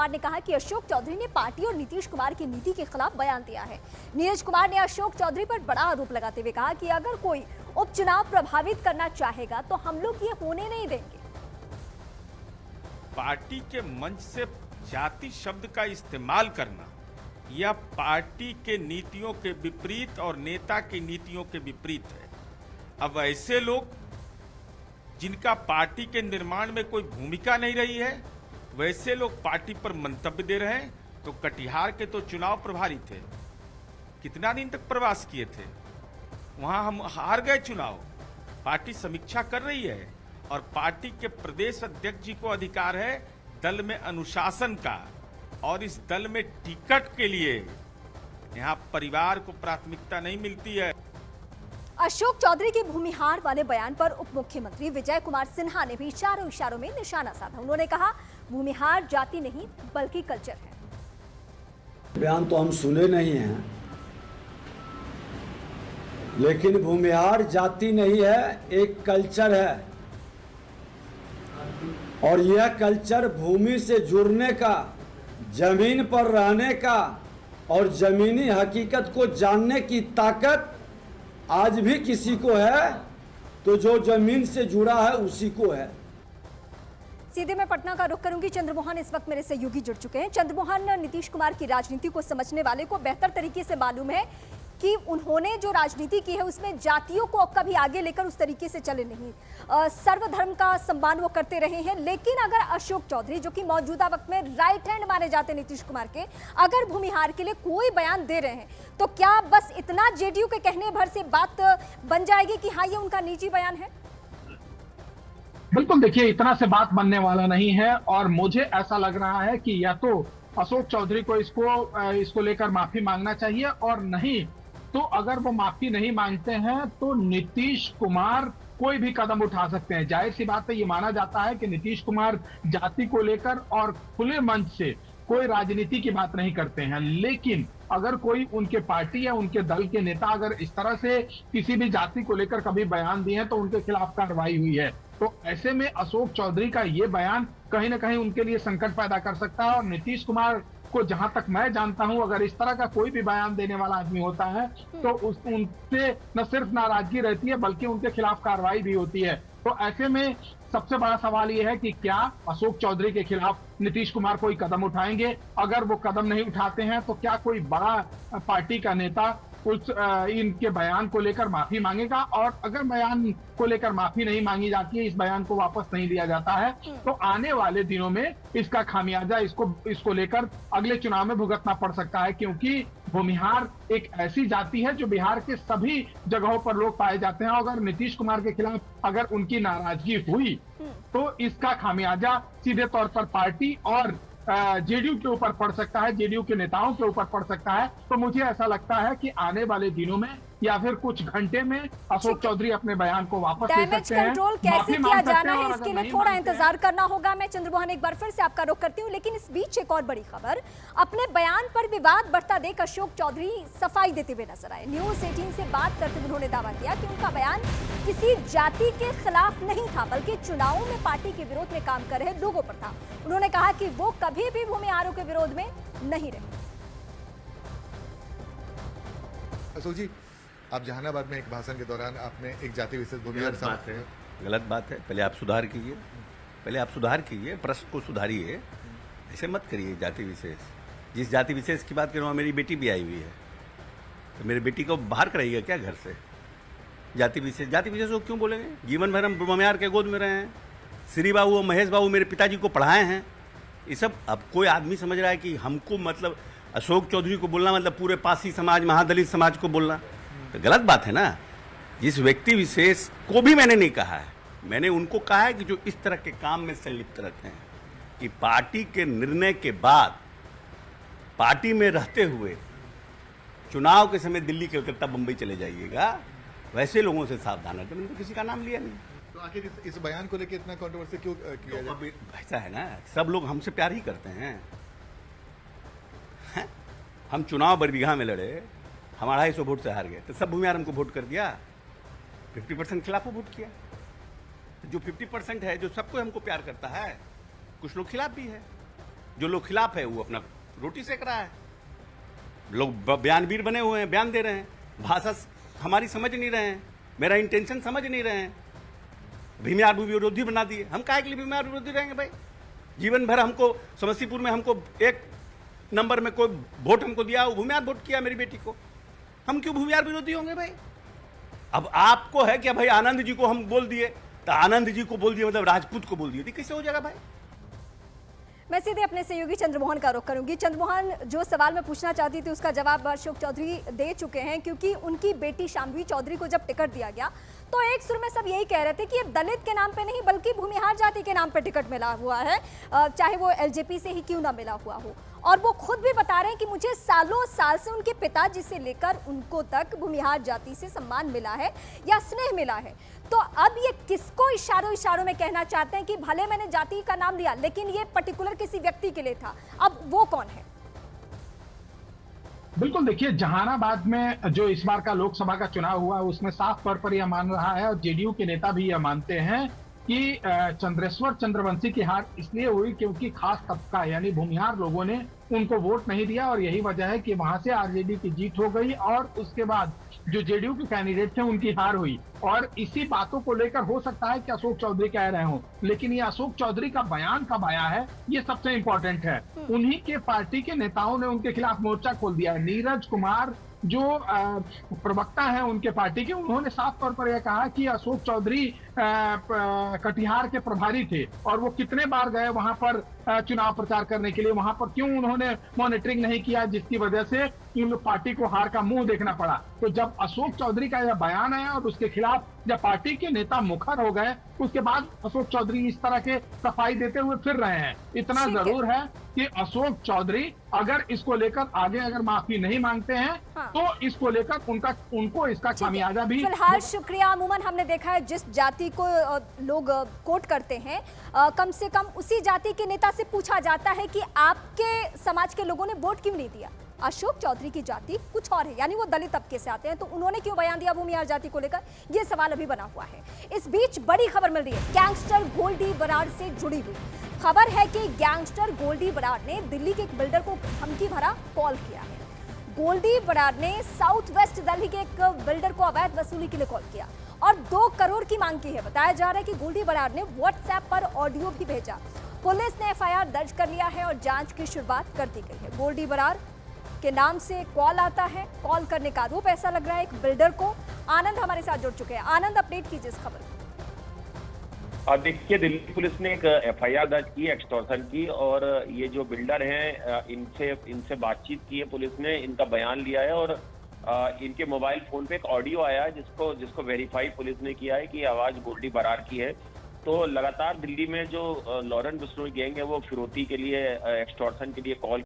कुमार ने कहा कि अशोक चौधरी ने पार्टी और नीतीश कुमार की नीति के खिलाफ बयान दिया है। नीरज कुमार ने अशोक चौधरी पर बड़ा आरोप लगाते हुए कहा कि अगर कोई उपचुनाव प्रभावित करना चाहेगा तो हम लोग ये होने नहीं देंगे। पार्टी के मंच से जाति शब्द का इस्तेमाल करना यह पार्टी के नीतियों के विपरीत और नेता की नीतियों के विपरीत है। अब ऐसे लोग जिनका पार्टी के निर्माण में कोई भूमिका नहीं रही है, वैसे लोग पार्टी पर मंतव्य दे रहे हैं। तो कटिहार के तो चुनाव प्रभारी थे, कितना दिन तक प्रवास किए थे, वहां हम हार गए चुनाव। पार्टी समीक्षा कर रही है और पार्टी के प्रदेश अध्यक्ष जी को अधिकार है दल में अनुशासन का, और इस दल में टिकट के लिए यहाँ परिवार को प्राथमिकता नहीं मिलती है। अशोक चौधरी के भूमिहार वाले बयान पर उप मुख्यमंत्री विजय कुमार सिन्हा ने भी चारों इशारों में निशाना साधा। उन्होंने कहा, भूमिहार जाति नहीं बल्कि कल्चर है। बयान तो हम सुने नहीं हैं, लेकिन भूमिहार जाति नहीं है, एक कल्चर है। और यह कल्चर भूमि से जुड़ने का, जमीन पर रहने का और जमीनी हकीकत को जानने की ताकत आज भी किसी को है, तो जो जमीन से जुड़ा है उसी को है। सीधे मैं पटना का रुख करूंगी। चंद्रमोहन इस वक्त मेरे सहयोगी जुड़ चुके हैं। चंद्रमोहन, नीतीश कुमार की राजनीति को समझने वाले को बेहतर तरीके से मालूम है कि उन्होंने जो राजनीति की है उसमें जातियों को कभी आगे लेकर उस तरीके से चले नहीं। सर्वधर्म का सम्मान वो करते रहे हैं। लेकिन अगर अशोक चौधरी, जो कि मौजूदा वक्त में राइट हैंड माने जाते हैं नीतीश कुमार के, अगर भूमिहार के लिए कोई बयान दे रहे हैं तो क्या बस इतना जेडीयू के कहने भर से बात बन जाएगी कि हाँ ये उनका निजी बयान है? बिल्कुल, देखिए इतना से बात बनने वाला नहीं है। और मुझे ऐसा लग रहा है कि या तो अशोक चौधरी को इसको लेकर माफी मांगना चाहिए, और नहीं तो अगर वो माफी नहीं मांगते हैं तो नीतीश कुमार कोई भी कदम उठा सकते हैं। जाहिर सी बात है, ये माना जाता है कि नीतीश कुमार जाति को लेकर और खुले मंच से कोई राजनीति की बात नहीं करते हैं। लेकिन अगर कोई उनके पार्टी या उनके दल के नेता अगर इस तरह से किसी भी जाति को लेकर कभी बयान दिए हैं तो उनके खिलाफ कार्रवाई हुई है। तो ऐसे में अशोक चौधरी का ये बयान कहीं ना कहीं उनके लिए संकट पैदा कर सकता है। और नीतीश कुमार को जहां तक मैं जानता हूं, अगर इस तरह का कोई भी बयान देने वाला आदमी होता है तो उनसे न सिर्फ नाराजगी रहती है बल्कि उनके खिलाफ कार्रवाई भी होती है। तो ऐसे में सबसे बड़ा सवाल यह है कि क्या अशोक चौधरी के खिलाफ नीतीश कुमार कोई कदम उठाएंगे? अगर वो कदम नहीं उठाते हैं तो क्या कोई बड़ा पार्टी का नेता इनके बयान को लेकर माफी मांगेगा? और अगर बयान को लेकर माफी नहीं मांगी जाती है, इस बयान को वापस नहीं लिया जाता है, तो आने वाले दिनों में इसका खामियाजा इसको लेकर अगले चुनाव में भुगतना पड़ सकता है। क्योंकि भूमिहार एक ऐसी जाति है जो बिहार के सभी जगहों पर लोग पाए जाते हैं। अगर नीतीश कुमार के खिलाफ अगर उनकी नाराजगी हुई तो इसका खामियाजा सीधे तौर पर पार्टी और जेडीयू के ऊपर पड़ सकता है, जेडीयू के नेताओं के ऊपर पड़ सकता है। तो मुझे ऐसा लगता है कि आने वाले दिनों में या फिर कुछ घंटे में अशोक चौधरी अपने बयान को वापस ले सकते हैं। कंट्रोल कैसे किया जाना है इसके लिए थोड़ा इंतजार करना होगा। मैं चंद्रमोहन एक बार फिर से आपका रुख करती हूँ, लेकिन इस बीच एक और बड़ी खबर, अपने बयान पर विवाद बढ़ता देख अशोक चौधरी सफाई देते हुए नजर आए। न्यूज़ 18 से बात करते हुए उन्होंने दावा किया कि उनका बयान किसी जाति के खिलाफ नहीं था बल्कि चुनावों में पार्टी के विरोध में काम कर रहे लोगों पर था। उन्होंने कहा कि वो कभी भी भूमिहारों के विरोध में नहीं रहे। अशोक जी, आप जहानाबाद में एक भाषण के दौरान आपने एक जाति विशेष भूमिहार गलत बात है। पहले आप सुधार कीजिए, प्रश्न को सुधारिए, ऐसे मत करिए जाति विशेष। जिस जाति विशेष की बात कर रहा हूँ, मेरी बेटी भी आई हुई है, तो मेरी बेटी को बाहर कराइएगा क्या घर से? जाति विशेष वो क्यों बोलेंगे? जीवन भर हम भूमिहार के गोद में रहे हैं। श्री बाबू और महेश बाबू मेरे पिताजी को पढ़ाए हैं। ये सब अब कोई आदमी समझ रहा है कि हमको मतलब अशोक चौधरी को बोलना मतलब पूरे पासी समाज, महादलित समाज को बोलना, तो गलत बात है ना। जिस व्यक्ति विशेष को भी मैंने नहीं कहा है, मैंने उनको कहा है कि जो इस तरह के काम में संलिप्त रहते हैं, कि पार्टी के निर्णय के बाद पार्टी में रहते हुए चुनाव के समय दिल्ली, कलकत्ता, बंबई चले जाइएगा, वैसे लोगों से सावधान है। तो मैंने तो किसी का नाम लिया नहीं। तो आखिर इस बयान को लेकर इतना कंट्रोवर्सी क्यों किया जाए? ऐसा है ना, सब लोग हमसे प्यार ही करते हैं। हम चुनाव बरबीघा में लड़े, हम 250 वोट से हार गए, तो सब भूमिहार हमको वोट कर दिया। 50% खिलाफ वोट किया। तो जो 50% है, जो सबको हमको प्यार करता है, कुछ लोग खिलाफ भी है। जो लोग खिलाफ है वो अपना रोटी सेक रहा है। लोग बयानवीर बने हुए हैं, बयान दे रहे हैं, भाषा हमारी समझ नहीं रहे हैं, मेरा इंटेंशन समझ नहीं रहे हैं, भीमयार विरोधी बना दिए। हम काहे के लिए भीमयार विरोधी रहेंगे भाई? जीवन भर हमको समस्तीपुर में हमको एक नंबर में कोई वोट हमको दिया, वो भूमिहार वोट किया मेरी बेटी को, हम क्यों भूमिहार विरोधी होंगे भाई? अब आपको है कि भाई आनंद जी को हम बोल दिए, तो आनंद जी को बोल दिए मतलब राजपूत को बोल दिए, तो कैसे हो जाएगा भाई? मैं सीधे अपने सहयोगी चंद्रमोहन का रुख करूंगी। चंद्रमोहन, जो सवाल मैं पूछना चाहती थी उसका जवाब अशोक चौधरी दे चुके हैं, क्योंकि उनकी बेटी शांभवी चौधरी को जब टिकट दिया गया तो एक सुर में सब यही कह रहे थे कि ये दलित के नाम पे नहीं बल्कि भूमिहार जाति के नाम पे टिकट मिला हुआ है, चाहे वो एलजेपी से ही क्यों ना मिला हुआ हो। और वो खुद भी बता रहे हैं कि मुझे सालों साल से उनके पिताजी से लेकर उनको तक भूमिहार जाति से सम्मान मिला है या स्नेह मिला है। तो अब ये किसको इशारों में कहना चाहते हैं कि भले मैंने जाति का नाम लिया लेकिन ये पर्टिकुलर किसी व्यक्ति के लिए था, अब वो कौन है? बिल्कुल, देखिए जहानाबाद में जो इस बार का लोकसभा का चुनाव हुआ उसमें साफ तौर पर यह मान रहा है और जेडीयू के नेता भी यह मानते हैं कि चंद्रेश्वर चंद्रवंशी की हार इसलिए हुई क्योंकि खास तबका यानी भूमिहार लोगों ने उनको वोट नहीं दिया और यही वजह है कि वहां से आरजेडी की जीत हो गई और उसके बाद जो जेडीयू के कैंडिडेट थे उनकी हार हुई। और इसी बातों को लेकर हो सकता है कि अशोक चौधरी कह रहे हों, लेकिन ये अशोक चौधरी का बयान कब आया है ये सबसे इंपॉर्टेंट है। उन्हीं के पार्टी के नेताओं ने उनके खिलाफ मोर्चा खोल दिया है। नीरज कुमार जो प्रवक्ता है उनके पार्टी के, उन्होंने साफ तौर पर यह कहा कि अशोक चौधरी कटिहार के प्रभारी थे और वो कितने बार गए वहां पर चुनाव प्रचार करने के लिए, वहां पर क्यों उन्होंने मॉनिटरिंग नहीं किया, जिसकी वजह से इन पार्टी को हार का मुंह देखना पड़ा। तो जब अशोक चौधरी का यह बयान आया और उसके खिलाफ जब पार्टी के नेता मुखर हो गए, उसके बाद अशोक चौधरी इस तरह के सफाई देते हुए फिर रहे हैं। इतना जरूर है कि अशोक चौधरी अगर इसको लेकर आगे अगर माफी नहीं मांगते हैं तो इसको लेकर उनको इसका खामियाजा भी। फिलहाल शुक्रिया। अमूमन हमने देखा है जिस जाति को लोग कोट करते हैं कम से कम उसी जाति के नेता से पूछा जाता है कि आपके समाज के लोगों ने वोट क्यों नहीं दिया। अशोक चौधरी की जाति कुछ और है, यानी वो दलित तबके से आते हैं, तो उन्होंने क्यों बयान दिया भूमिहार जाति को लेकर, ये सवाल अभी बना हुआ है। इस बीच बड़ी खबर मिल रही है गैंगस्टर गोल्डी बराड़ से जुड़ी हुई। खबर है कि गैंगस्टर गोल्डी बराड़ ने दिल्ली के एक बिल्डर को धमकी भरा कॉल किया है। गोल्डी बराड़ ने साउथ वेस्ट दिल्ली के एक बिल्डर को अवैध वसूली के लिए कॉल किया और 2 करोड़ की मांग की है। बताया जा रहा है कि गोल्डी बराड़ ने व्हाट्सएप पर ऑडियो भी भेजा। पुलिस ने एफआईआर दर्ज कर लिया है और जांच की शुरुआत कर दी गई है। गोल्डी बराड़ के नाम से कॉल आता है, कॉल करने का आरोप ऐसा लग रहा है एक बिल्डर को। आनंद हमारे साथ जुड़ चुके हैं। आनंद, अपडेट कीजिए इस खबर। देखिए, दिल्ली पुलिस ने एक एफआईआर दर्ज की एक्सटॉर्शन की और ये जो बिल्डर हैं इनसे बातचीत की है पुलिस ने, इनका बयान लिया है और इनके मोबाइल फोन पे एक ऑडियो आया है जिसको वेरीफाई पुलिस ने किया है कि आवाज गोल्डी बराड़ की है। तो लगातार दिल्ली में जो लॉरेंस बिश्नोई गैंग है वो फिरौती के लिए एक्सटॉर्शन के लिए कॉल